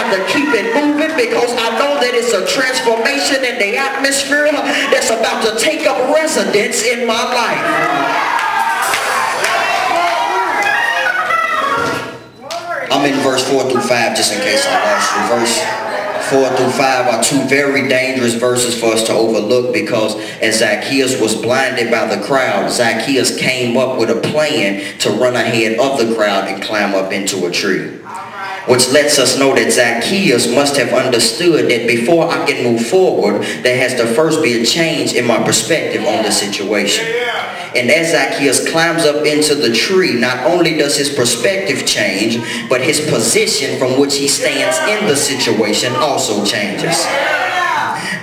have to keep it moving because I know that it's a transformation in the atmosphere that's about to take up residence in my life. I'm in verse 4 through 5 just in case I lost you. Verse 4 through 5 are two very dangerous verses for us to overlook, because as Zacchaeus was blinded by the crowd, Zacchaeus came up with a plan to run ahead of the crowd and climb up into a tree. Which lets us know that Zacchaeus must have understood that before I can move forward, there has to first be a change in my perspective on the situation. And as Zacchaeus climbs up into the tree, not only does his perspective change, but his position from which he stands in the situation also changes.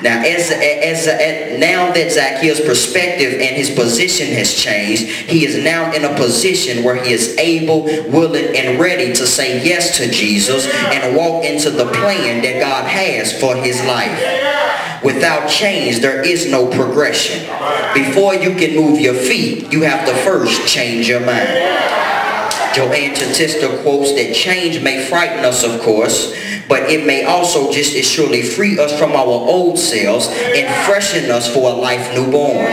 Now, now that Zacchaeus' perspective and his position has changed, he is now in a position where he is able, willing, and ready to say yes to Jesus and walk into the plan that God has for his life. Without change, there is no progression. Before you can move your feet, you have to first change your mind. Joanne Chatista quotes that change may frighten us, of course, but it may also just as surely free us from our old selves and freshen us for a life newborn.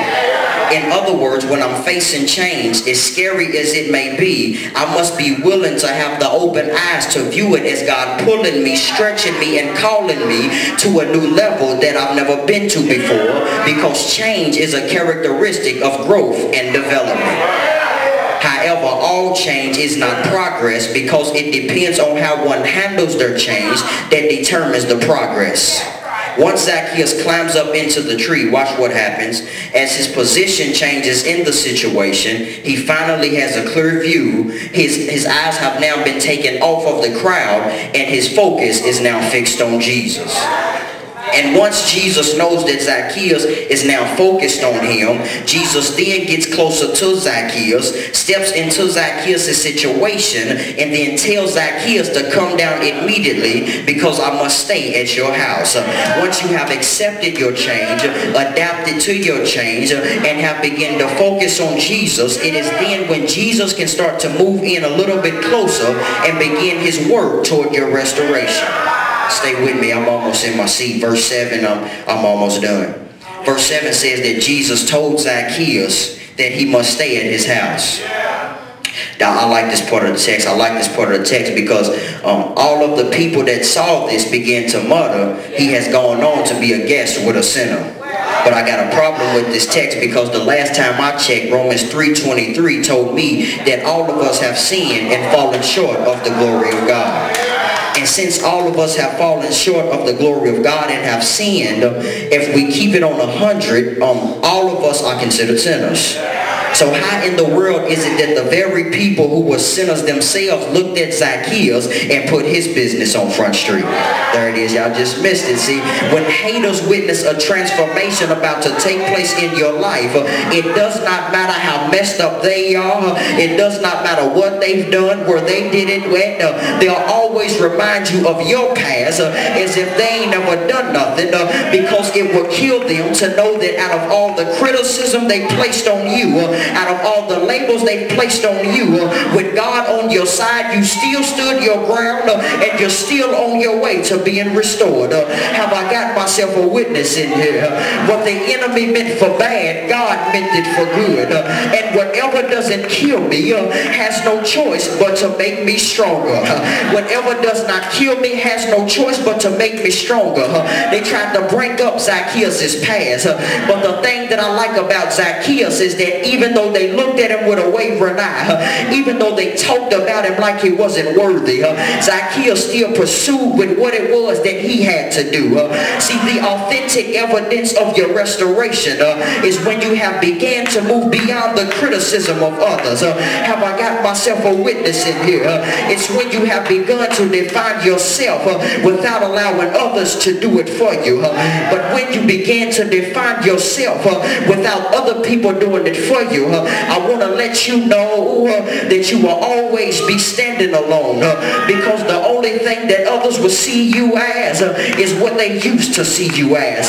In other words, when I'm facing change, as scary as it may be, I must be willing to have the open eyes to view it as God pulling me, stretching me, and calling me to a new level that I've never been to before, because change is a characteristic of growth and development. However, all change is not progress, because it depends on how one handles their change that determines the progress. Once Zacchaeus climbs up into the tree, watch what happens. As his position changes in the situation, he finally has a clear view. His eyes have now been taken off of the crowd, and his focus is now fixed on Jesus. And once Jesus knows that Zacchaeus is now focused on him, Jesus then gets closer to Zacchaeus, steps into Zacchaeus' situation, and then tells Zacchaeus to come down immediately, because I must stay at your house. Once you have accepted your change, adapted to your change, and have begun to focus on Jesus, it is then when Jesus can start to move in a little bit closer and begin his work toward your restoration. Stay with me, I'm almost in my seat. Verse 7, I'm almost done. Verse 7 says that Jesus told Zacchaeus that he must stay at his house. Now, I like this part of the text. I like this part of the text because all of the people that saw this began to mutter, he has gone on to be a guest with a sinner. But I got a problem with this text, because the last time I checked, Romans 3:23 told me that all of us have sinned and fallen short of the glory of God. And since all of us have fallen short of the glory of God and have sinned, if we keep it on 100, all of us are considered sinners. So how in the world is it that the very people who were sinners themselves looked at Zacchaeus and put his business on Front Street? There it is. Y'all just missed it. See, when haters witness a transformation about to take place in your life, it does not matter how messed up they are. It does not matter what they've done, where they did it with. They'll always remind you of your past as if they ain't never done nothing, because it will kill them to know that out of all the criticism they placed on you, out of all the labels they placed on you, with God on your side, you still stood your ground, and you're still on your way to being restored. Have I got myself a witness in here? What the enemy meant for bad, God meant it for good. And whatever doesn't kill me has no choice but to make me stronger. Whatever does not kill me has no choice but to make me stronger. They tried to bring up Zacchaeus' past, but the thing that I like about Zacchaeus is that even though they looked at him with a wavering eye, even though they talked about him like he wasn't worthy, Zacchaeus still pursued with what it was that he had to do. See, the authentic evidence of your restoration is when you have began to move beyond the criticism of others. Have I got myself a witness in here? It's when you have begun to define yourself without allowing others to do it for you. But when you begin to define yourself without other people doing it for tell you, I want to let you know that you will always be standing alone, because the only thing that others will see you as is what they used to see you as.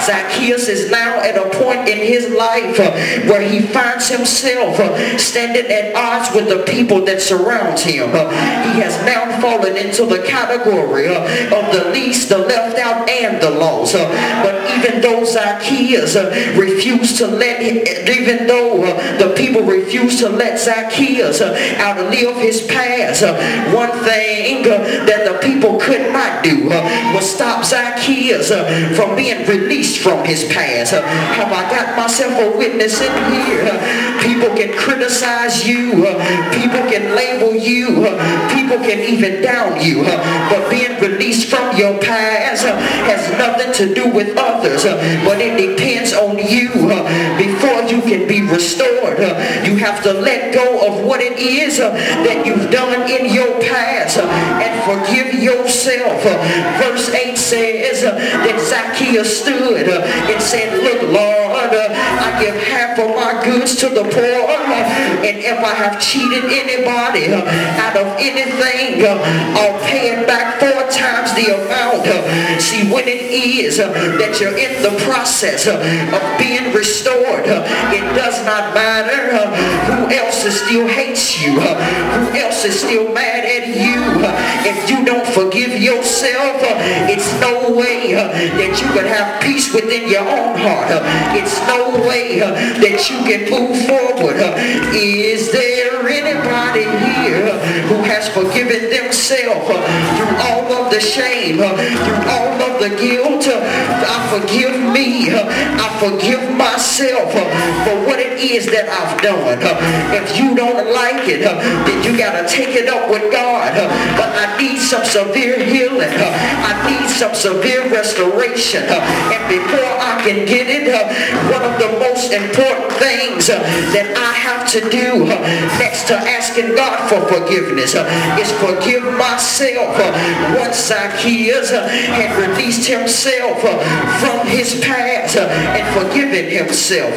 Zacchaeus is now at a point in his life where he finds himself standing at odds with the people that surrounds him. He has now fallen into the category of the least, the left out, and the lost. But even though Zacchaeus refused to let, even though the people refused to let Zacchaeus outlive his past, one thing that the people could not do was stop Zacchaeus from being released from his past. Have I got myself a witness in here? People can criticize you, people can label you, people can even down you, but being released from your past has nothing to do with others, but it depends on you. Before you can be restored, you have to let go of what it is that you've done in your past and forgive yourself. Verse 8 says that Zacchaeus stood and said, "Look, Lord, I give half of my goods to the poor, and if I have cheated anybody out of anything, I'll pay it back 4 times the amount." See, when it is that you're in the process of being restored, it does not matter who else still hates you, who else is still mad at you. If you don't forgive yourself, it's no way that you can have peace within your own heart. It's no way that you can move forward. Is there anybody here who has forgiven themselves through all of the shame, through all of the guilt? I forgive me. I forgive myself for what it is that I've done. If you don't like it, then you got to take it up with God. But I need some severe healing. I need some severe restoration. And before I can get it, one of the most important things that I have to do next to asking God for forgiveness is forgive myself. Once Zacchaeus had released himself from his past and forgiven himself,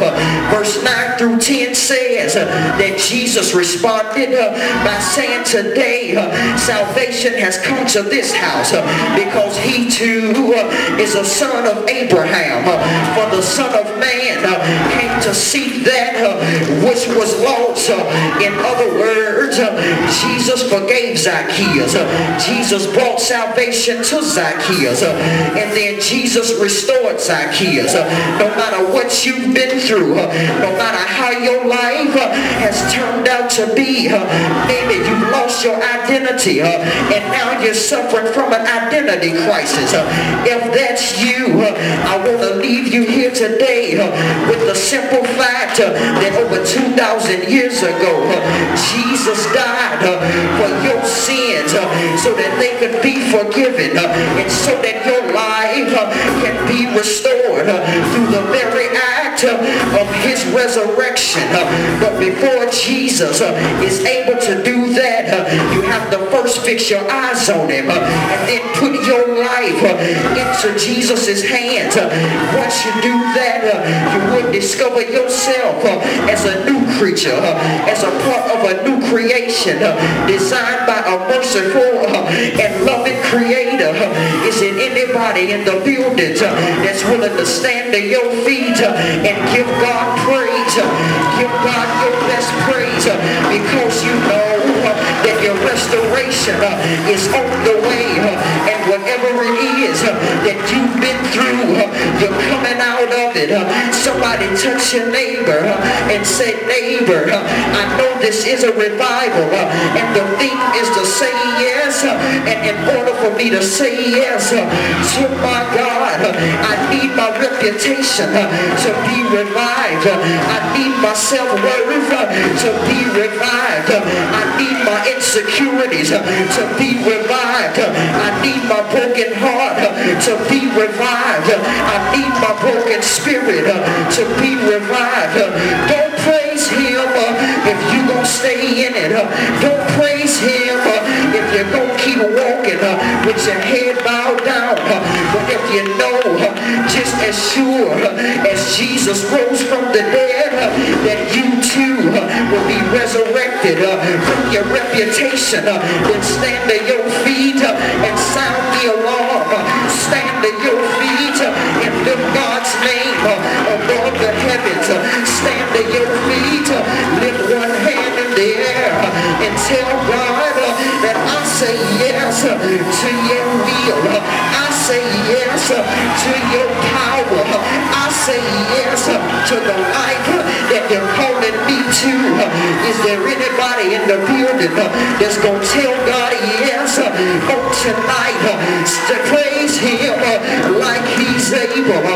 verse 9 through 10 says that Jesus responded by saying, "Today salvation has come to this house, because he too is a son of Abraham. For the Son of Man came to seek that which was lost." In other words, Jesus forgave Zacchaeus. Jesus brought salvation to Zacchaeus. And then Jesus restored Zacchaeus. No matter what you've been through, no matter how your life has turned out to be, maybe you've lost your identity and now you're suffering from an identity crisis. If that's you, I want to leave you here today with the simple fact that over 2,000 years ago, Jesus died for your sins so that they could be forgiven, and so that your life can be restored through the very act of his resurrection. But before Jesus is able to do that, you have to first fix your eyes on him and then put your life into Jesus' hands. Once you do that, you will discover yourself as a new creature, as a part of a new creation designed by a merciful and loving creator. Is it anybody in the building that's willing to stand to your feet and give God praise? Give God your best praise, because you know that your restoration is on the way, and whatever it is that you've been through, you're coming out of it. Somebody touch your neighbor and say, "Neighbor, I know this is a revival, and the thing is to say yes, and in order for me to say yes to my God, I need my reputation to be revived. I need my self-worth to be revived. I need my insecurities to be revived. I need my broken heart to be revived. I need my broken spirit to be revived." Don't praise him if you're going to stay in it. Don't praise him if you're going to keep walking with your head bowed down. But if you know just as sure as Jesus rose from the dead, that you too will be resurrected from your reputation, then stand to your feet and sound the alarm. Stand to your feet and lift God's name above the heavens. Stand to your feet, lift one hand in the air and tell God that I say yes to your will. I say yes to your power. I say yes to the life that you're calling me to. Is there anybody in the building that's going to tell God yes on tonight to praise him like he's able?